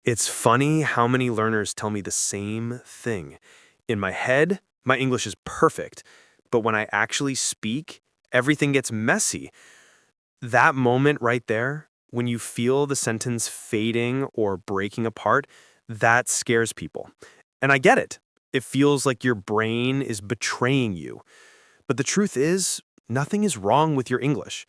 It's funny how many learners tell me the same thing. In my head, my English is perfect, but when I actually speak, everything gets messy. That moment right there, when you feel the sentence fading or breaking apart, that scares people. And I get it. It feels like your brain is betraying you. But the truth is, nothing is wrong with your English.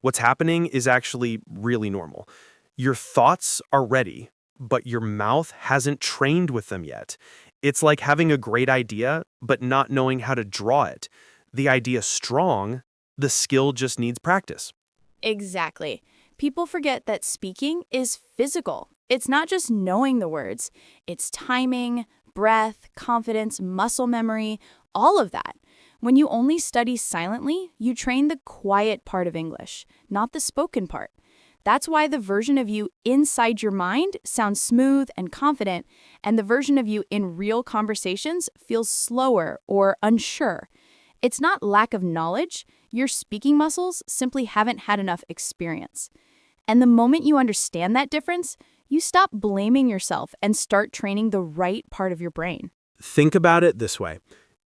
What's happening is actually really normal. Your thoughts are ready, but your mouth hasn't trained with them yet. It's like having a great idea, but not knowing how to draw it. The idea's strong, the skill just needs practice. Exactly. People forget that speaking is physical. It's not just knowing the words, it's timing, breath, confidence, muscle memory, all of that. When you only study silently, you train the quiet part of English, not the spoken part. That's why the version of you inside your mind sounds smooth and confident, and the version of you in real conversations feels slower or unsure. It's not lack of knowledge, your speaking muscles simply haven't had enough experience. And the moment you understand that difference, you stop blaming yourself and start training the right part of your brain. Think about it this way.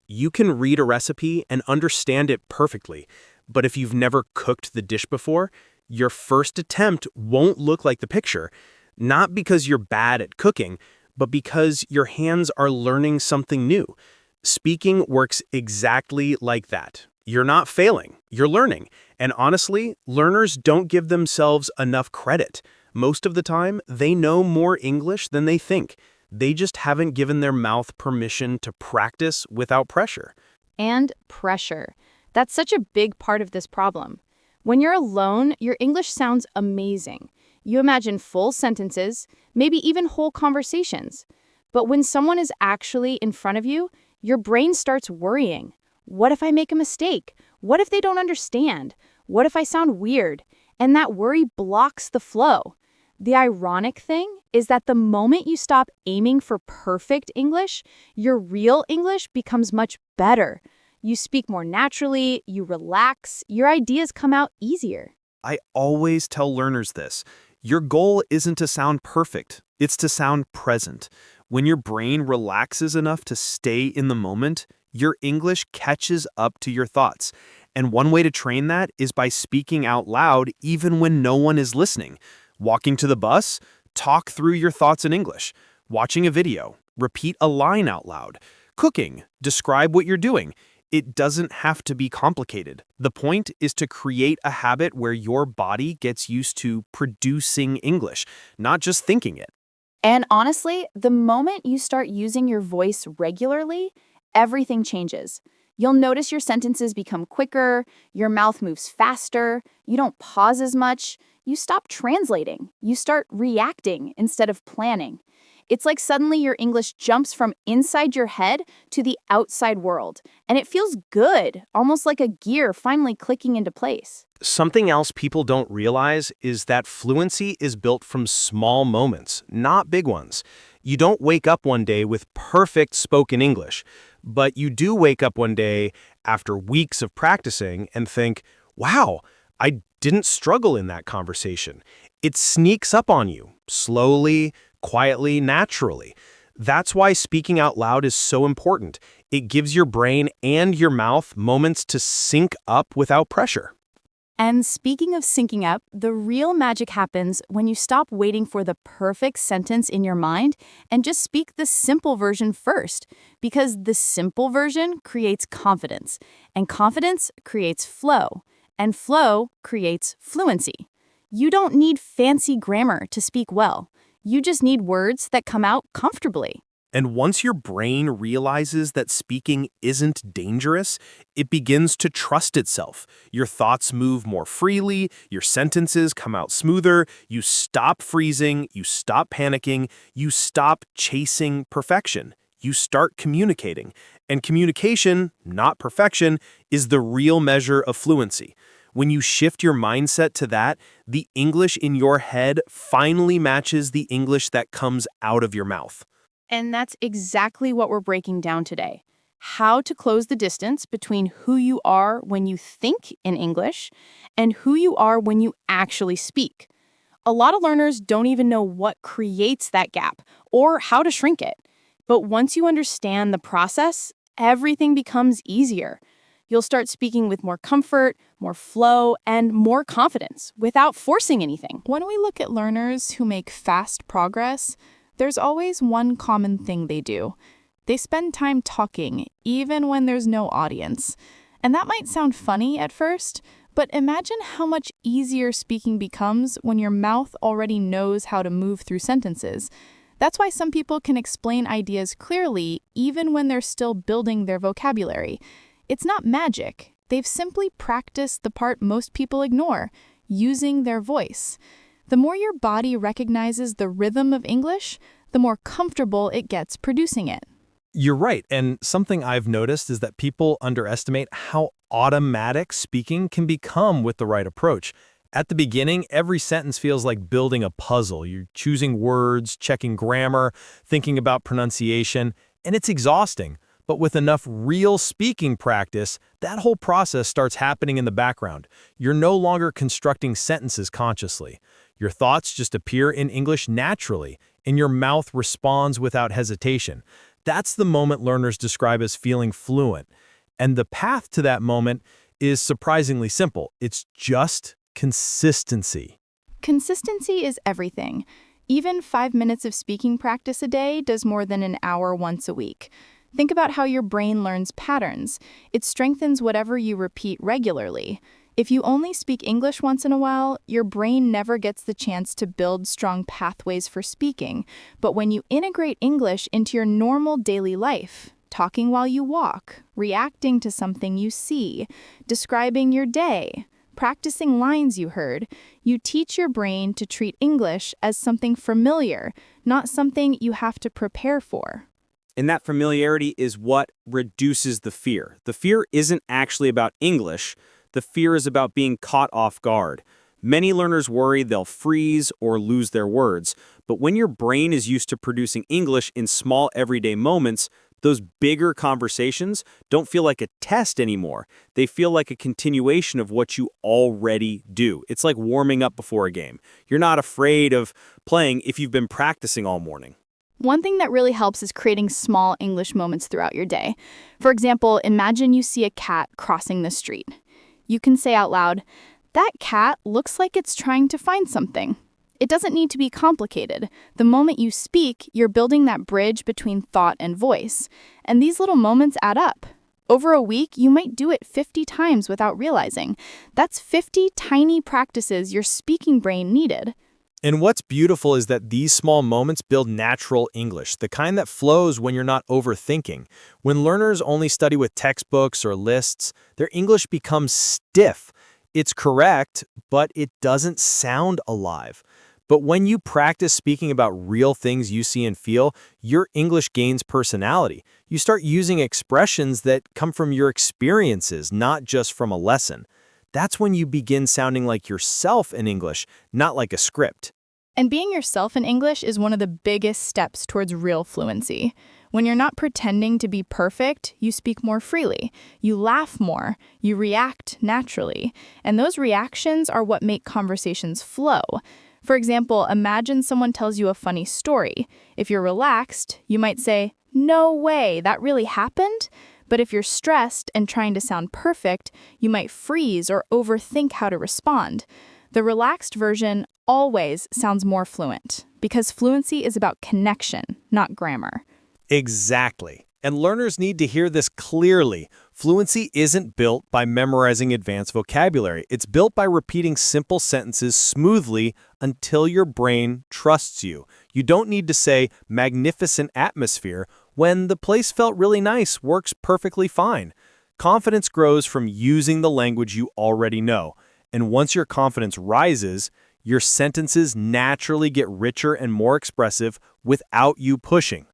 You can read a recipe and understand it perfectly, but if you've never cooked the dish before, your first attempt won't look like the picture, not because you're bad at cooking, but because your hands are learning something new. Speaking works exactly like that. You're not failing, you're learning. And honestly, learners don't give themselves enough credit. Most of the time, they know more English than they think. They just haven't given their mouth permission to practice without pressure. And pressure. That's such a big part of this problem. When you're alone, your English sounds amazing. You imagine full sentences, maybe even whole conversations. But when someone is actually in front of you, your brain starts worrying. What if I make a mistake? What if they don't understand? What if I sound weird? And that worry blocks the flow. The ironic thing is that the moment you stop aiming for perfect English, your real English becomes much better. You speak more naturally, you relax, your ideas come out easier. I always tell learners this. Your goal isn't to sound perfect, it's to sound present. When your brain relaxes enough to stay in the moment, your English catches up to your thoughts. And one way to train that is by speaking out loud even when no one is listening. Walking to the bus, talk through your thoughts in English. Watching a video, repeat a line out loud. Cooking, describe what you're doing. It doesn't have to be complicated. The point is to create a habit where your body gets used to producing English, not just thinking it. And honestly, the moment you start using your voice regularly, everything changes. You'll notice your sentences become quicker, your mouth moves faster, you don't pause as much, you stop translating, you start reacting instead of planning. It's like suddenly your English jumps from inside your head to the outside world, and it feels good, almost like a gear finally clicking into place. Something else people don't realize is that fluency is built from small moments, not big ones. You don't wake up one day with perfect spoken English, but you do wake up one day after weeks of practicing and think, wow, I didn't struggle in that conversation. It sneaks up on you, slowly, quietly, naturally. That's why speaking out loud is so important. It gives your brain and your mouth moments to sync up without pressure. And speaking of syncing up, the real magic happens when you stop waiting for the perfect sentence in your mind and just speak the simple version first, because the simple version creates confidence, and confidence creates flow, and flow creates fluency. You don't need fancy grammar to speak well. You just need words that come out comfortably. And once your brain realizes that speaking isn't dangerous, it begins to trust itself. Your thoughts move more freely, your sentences come out smoother, you stop freezing, you stop panicking, you stop chasing perfection. You start communicating. And communication, not perfection, is the real measure of fluency. When you shift your mindset to that, the English in your head finally matches the English that comes out of your mouth. And that's exactly what we're breaking down today. How to close the distance between who you are when you think in English and who you are when you actually speak. A lot of learners don't even know what creates that gap or how to shrink it. But once you understand the process, everything becomes easier. You'll start speaking with more comfort, more flow, and more confidence without forcing anything. When we look at learners who make fast progress, there's always one common thing they do. They spend time talking, even when there's no audience. And that might sound funny at first, but imagine how much easier speaking becomes when your mouth already knows how to move through sentences. That's why some people can explain ideas clearly, even when they're still building their vocabulary. It's not magic. They've simply practiced the part most people ignore, using their voice. The more your body recognizes the rhythm of English, the more comfortable it gets producing it. You're right, and something I've noticed is that people underestimate how automatic speaking can become with the right approach. At the beginning, every sentence feels like building a puzzle. You're choosing words, checking grammar, thinking about pronunciation, and it's exhausting. But with enough real speaking practice, that whole process starts happening in the background. You're no longer constructing sentences consciously. Your thoughts just appear in English naturally, and your mouth responds without hesitation. That's the moment learners describe as feeling fluent. And the path to that moment is surprisingly simple. It's just consistency. Consistency is everything. Even 5 minutes of speaking practice a day does more than an hour once a week. Think about how your brain learns patterns. It strengthens whatever you repeat regularly. If you only speak English once in a while, your brain never gets the chance to build strong pathways for speaking. But when you integrate English into your normal daily life, talking while you walk, reacting to something you see, describing your day, practicing lines you heard, you teach your brain to treat English as something familiar, not something you have to prepare for. And that familiarity is what reduces the fear. The fear isn't actually about English. The fear is about being caught off guard. Many learners worry they'll freeze or lose their words. But when your brain is used to producing English in small everyday moments, those bigger conversations don't feel like a test anymore. They feel like a continuation of what you already do. It's like warming up before a game. You're not afraid of playing if you've been practicing all morning. One thing that really helps is creating small English moments throughout your day. For example, imagine you see a cat crossing the street. You can say out loud, "That cat looks like it's trying to find something." It doesn't need to be complicated. The moment you speak, you're building that bridge between thought and voice. And these little moments add up. Over a week, you might do it 50 times without realizing. That's 50 tiny practices your speaking brain needed. And what's beautiful is that these small moments build natural English, the kind that flows when you're not overthinking. When learners only study with textbooks or lists, their English becomes stiff. It's correct, but it doesn't sound alive. But when you practice speaking about real things you see and feel, your English gains personality. You start using expressions that come from your experiences, not just from a lesson. That's when you begin sounding like yourself in English, not like a script. And being yourself in English is one of the biggest steps towards real fluency. When you're not pretending to be perfect, you speak more freely, you laugh more, you react naturally, and those reactions are what make conversations flow. For example, imagine someone tells you a funny story. If you're relaxed, you might say, "No way, that really happened?" But if you're stressed and trying to sound perfect, you might freeze or overthink how to respond. The relaxed version always sounds more fluent, because fluency is about connection, not grammar. Exactly. And learners need to hear this clearly. Fluency isn't built by memorizing advanced vocabulary. It's built by repeating simple sentences smoothly until your brain trusts you. You don't need to say magnificent atmosphere when the place felt really nice works perfectly fine. Confidence grows from using the language you already know. And once your confidence rises, your sentences naturally get richer and more expressive without you pushing.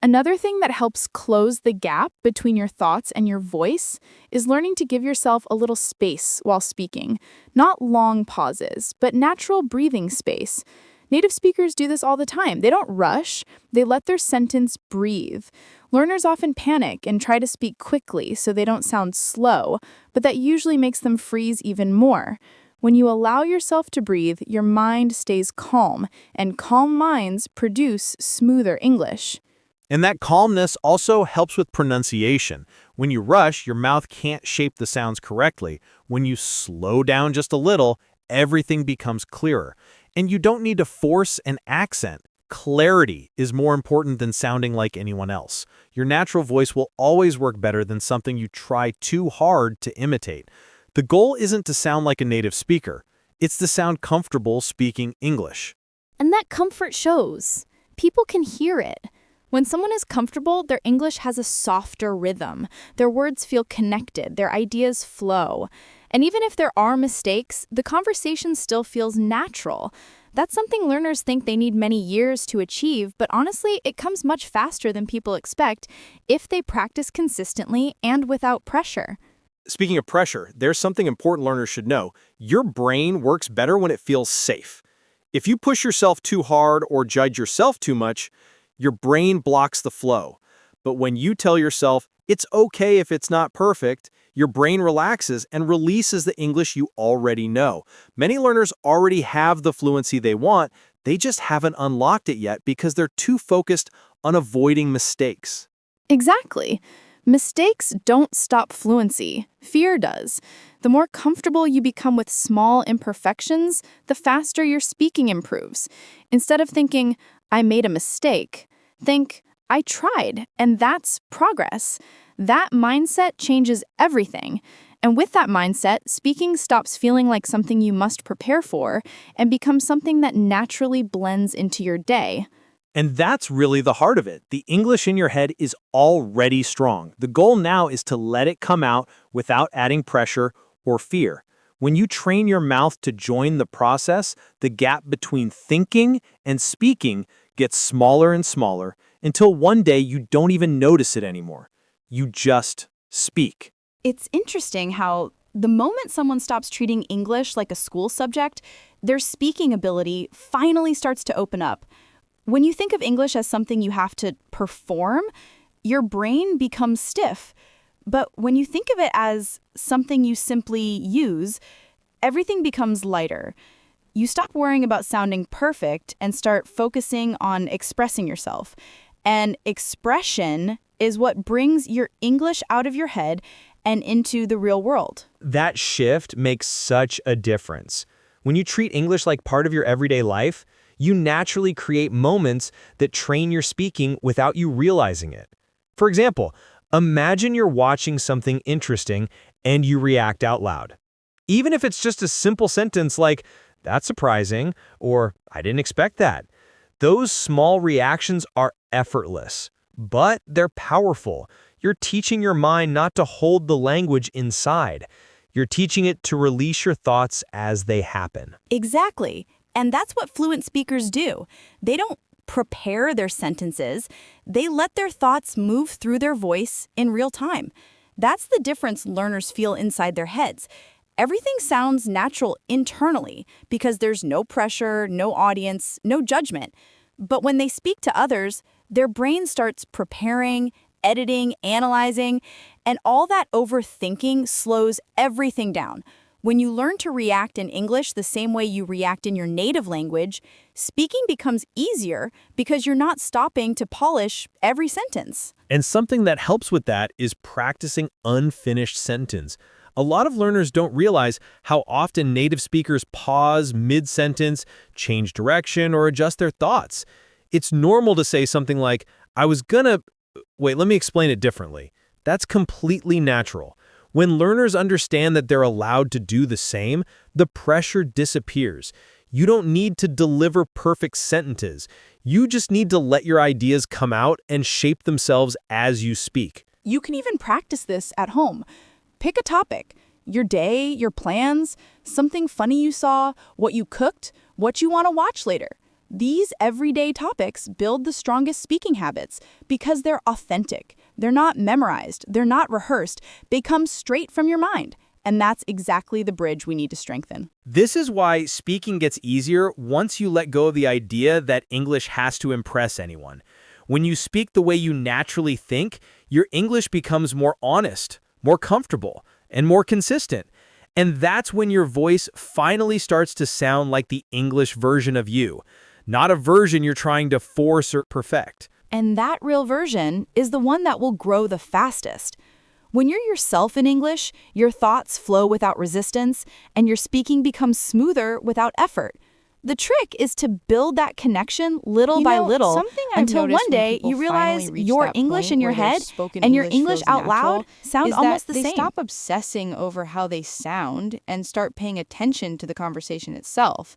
Another thing that helps close the gap between your thoughts and your voice is learning to give yourself a little space while speaking. Not long pauses, but natural breathing space. Native speakers do this all the time. They don't rush, they let their sentence breathe. Learners often panic and try to speak quickly so they don't sound slow, but that usually makes them freeze even more. When you allow yourself to breathe, your mind stays calm, and calm minds produce smoother English. And that calmness also helps with pronunciation. When you rush, your mouth can't shape the sounds correctly. When you slow down just a little, everything becomes clearer. And you don't need to force an accent. Clarity is more important than sounding like anyone else. Your natural voice will always work better than something you try too hard to imitate. The goal isn't to sound like a native speaker. It's to sound comfortable speaking English. And that comfort shows. People can hear it. When someone is comfortable, their English has a softer rhythm. Their words feel connected, their ideas flow. And even if there are mistakes, the conversation still feels natural. That's something learners think they need many years to achieve, but honestly, it comes much faster than people expect if they practice consistently and without pressure. Speaking of pressure, there's something important learners should know. Your brain works better when it feels safe. If you push yourself too hard or judge yourself too much, your brain blocks the flow. But when you tell yourself, it's okay if it's not perfect, your brain relaxes and releases the English you already know. Many learners already have the fluency they want, they just haven't unlocked it yet because they're too focused on avoiding mistakes. Exactly. Mistakes don't stop fluency. Fear does. The more comfortable you become with small imperfections, the faster your speaking improves. Instead of thinking, I made a mistake, think, I tried, and that's progress. That mindset changes everything. And with that mindset, speaking stops feeling like something you must prepare for and becomes something that naturally blends into your day. And that's really the heart of it. The English in your head is already strong. The goal now is to let it come out without adding pressure or fear. When you train your mouth to join the process, the gap between thinking and speaking gets smaller and smaller until one day you don't even notice it anymore. You just speak. It's interesting how the moment someone stops treating English like a school subject, their speaking ability finally starts to open up. When you think of English as something you have to perform, your brain becomes stiff. But when you think of it as something you simply use, everything becomes lighter. You stop worrying about sounding perfect and start focusing on expressing yourself. And expression is what brings your English out of your head and into the real world. That shift makes such a difference. When you treat English like part of your everyday life, you naturally create moments that train your speaking without you realizing it. For example, imagine you're watching something interesting and you react out loud. Even if it's just a simple sentence like, "That's surprising," or "I didn't expect that." Those small reactions are effortless, but they're powerful. You're teaching your mind not to hold the language inside. You're teaching it to release your thoughts as they happen. Exactly. And that's what fluent speakers do. They don't prepare their sentences. They let their thoughts move through their voice in real time. That's the difference learners feel inside their heads. Everything sounds natural internally because there's no pressure, no audience, no judgment. But when they speak to others, their brain starts preparing, editing, analyzing, and all that overthinking slows everything down. When you learn to react in English the same way you react in your native language, speaking becomes easier because you're not stopping to polish every sentence. And something that helps with that is practicing unfinished sentence. A lot of learners don't realize how often native speakers pause mid-sentence, change direction, or adjust their thoughts. It's normal to say something like, "I was gonna... Wait, let me explain it differently." That's completely natural. When learners understand that they're allowed to do the same, the pressure disappears. You don't need to deliver perfect sentences. You just need to let your ideas come out and shape themselves as you speak. You can even practice this at home. Pick a topic, your day, your plans, something funny you saw, what you cooked, what you want to watch later. These everyday topics build the strongest speaking habits because they're authentic. They're not memorized. They're not rehearsed. They come straight from your mind. And that's exactly the bridge we need to strengthen. This is why speaking gets easier once you let go of the idea that English has to impress anyone. When you speak the way you naturally think, your English becomes more honest, more comfortable, and more consistent. And that's when your voice finally starts to sound like the English version of you, not a version you're trying to force or perfect. And that real version is the one that will grow the fastest. When you're yourself in English, your thoughts flow without resistance, and your speaking becomes smoother without effort. The trick is to build that connection little by little something I've until noticed one when day people you realize finally reach your that English point in your where their head spoken and your English English feels out loud natural, sound is almost that the they same. stop obsessing over how they sound and start paying attention to the conversation itself.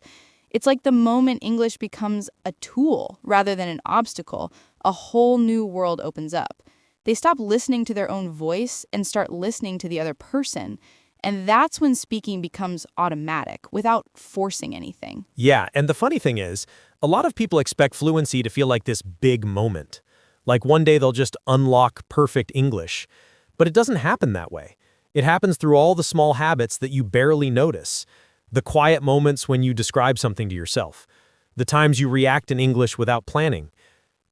It's like the moment English becomes a tool rather than an obstacle, a whole new world opens up. They stop listening to their own voice and start listening to the other person. And that's when speaking becomes automatic without forcing anything. Yeah, and the funny thing is, a lot of people expect fluency to feel like this big moment. Like one day they'll just unlock perfect English. But it doesn't happen that way. It happens through all the small habits that you barely notice. The quiet moments when you describe something to yourself. The times you react in English without planning.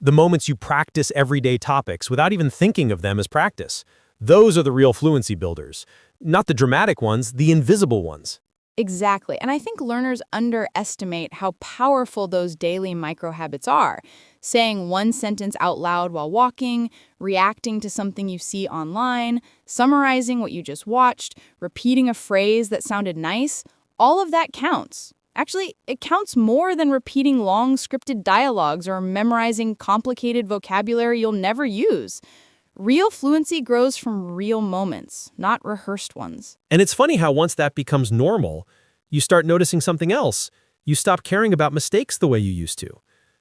The moments you practice everyday topics without even thinking of them as practice. Those are the real fluency builders. Not the dramatic ones, the invisible ones. Exactly. And I think learners underestimate how powerful those daily micro habits are. Saying one sentence out loud while walking, reacting to something you see online, summarizing what you just watched, repeating a phrase that sounded nice, all of that counts. Actually, it counts more than repeating long scripted dialogues or memorizing complicated vocabulary you'll never use. Real fluency grows from real moments, not rehearsed ones. And it's funny how once that becomes normal, you start noticing something else. You stop caring about mistakes the way you used to.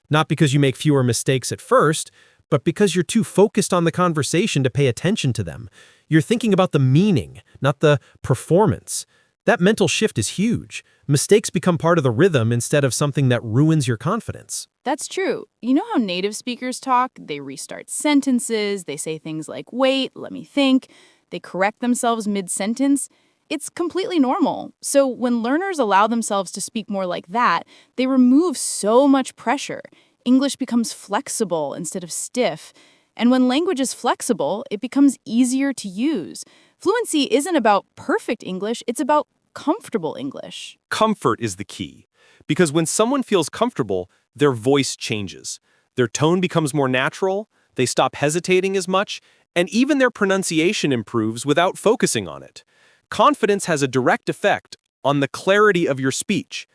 Not because you make fewer mistakes at first, but because you're too focused on the conversation to pay attention to them. You're thinking about the meaning, not the performance. That mental shift is huge. Mistakes become part of the rhythm instead of something that ruins your confidence. That's true. You know how native speakers talk? They restart sentences, they say things like, wait, let me think. They correct themselves mid-sentence. It's completely normal. So when learners allow themselves to speak more like that, they remove so much pressure. English becomes flexible instead of stiff. And when language is flexible, it becomes easier to use. Fluency isn't about perfect English, it's about comfortable English. Comfort is the key. Because when someone feels comfortable, their voice changes. Their tone becomes more natural, they stop hesitating as much, and even their pronunciation improves without focusing on it. Confidence has a direct effect on the clarity of your speech.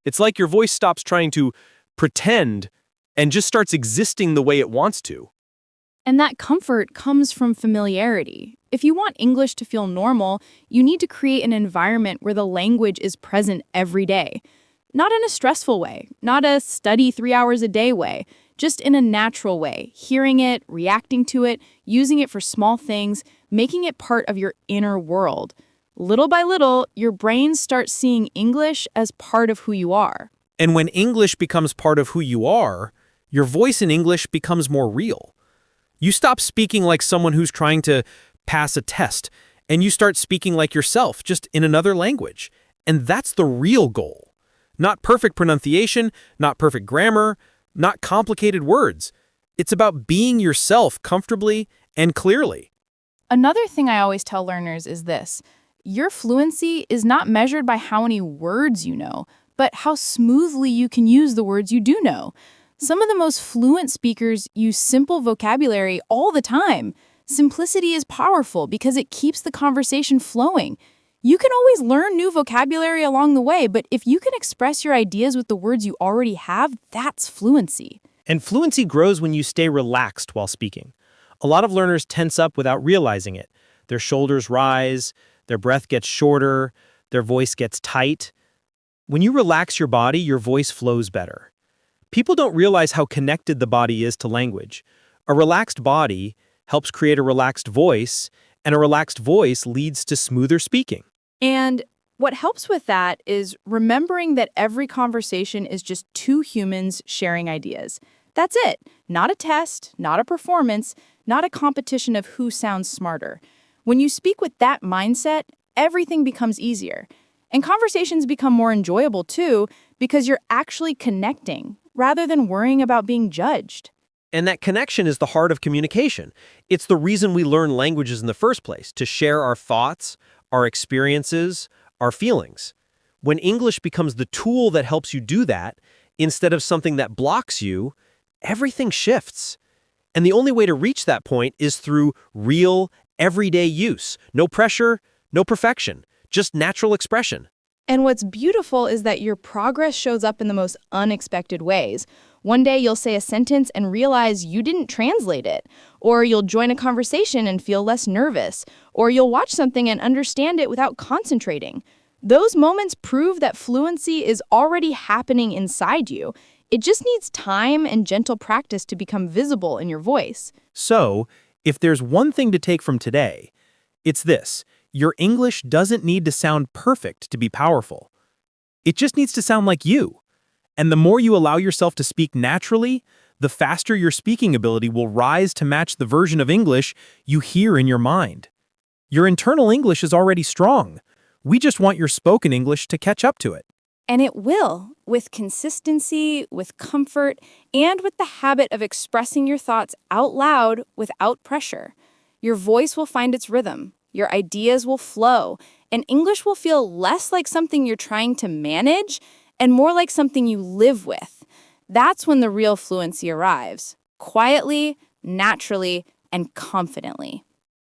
It's like your voice stops trying to pretend and just starts existing the way it wants to. And that comfort comes from familiarity. If you want English to feel normal, you need to create an environment where the language is present every day. Not in a stressful way, not a study 3 hours a day way, just in a natural way, hearing it, reacting to it, using it for small things, making it part of your inner world. Little by little, your brain starts seeing English as part of who you are. And when English becomes part of who you are, your voice in English becomes more real. You stop speaking like someone who's trying to pass a test, and you start speaking like yourself, just in another language. And that's the real goal. Not perfect pronunciation, not perfect grammar, not complicated words. It's about being yourself comfortably and clearly. Another thing I always tell learners is this. Your fluency is not measured by how many words you know, but how smoothly you can use the words you do know. Some of the most fluent speakers use simple vocabulary all the time. Simplicity is powerful because it keeps the conversation flowing. You can always learn new vocabulary along the way, but if you can express your ideas with the words you already have, that's fluency. And fluency grows when you stay relaxed while speaking. A lot of learners tense up without realizing it. Their shoulders rise, their breath gets shorter, their voice gets tight. When you relax your body, your voice flows better. People don't realize how connected the body is to language. A relaxed body helps create a relaxed voice, and a relaxed voice leads to smoother speaking. And what helps with that is remembering that every conversation is just two humans sharing ideas. That's it. Not a test, not a performance, not a competition of who sounds smarter. When you speak with that mindset, everything becomes easier. And conversations become more enjoyable too, because you're actually connecting rather than worrying about being judged. And that connection is the heart of communication. It's the reason we learn languages in the first place, to share our thoughts, our experiences, our feelings. When English becomes the tool that helps you do that, instead of something that blocks you, everything shifts. And the only way to reach that point is through real, everyday use. No pressure, no perfection, just natural expression. And what's beautiful is that your progress shows up in the most unexpected ways. One day you'll say a sentence and realize you didn't translate it, or you'll join a conversation and feel less nervous, or you'll watch something and understand it without concentrating. Those moments prove that fluency is already happening inside you. It just needs time and gentle practice to become visible in your voice. So, if there's one thing to take from today, it's this. Your English doesn't need to sound perfect to be powerful. It just needs to sound like you. And the more you allow yourself to speak naturally, the faster your speaking ability will rise to match the version of English you hear in your mind. Your internal English is already strong. We just want your spoken English to catch up to it. And it will, with consistency, with comfort, and with the habit of expressing your thoughts out loud without pressure. Your voice will find its rhythm, your ideas will flow, and English will feel less like something you're trying to manage and more like something you live with. That's when the real fluency arrives, quietly, naturally, and confidently.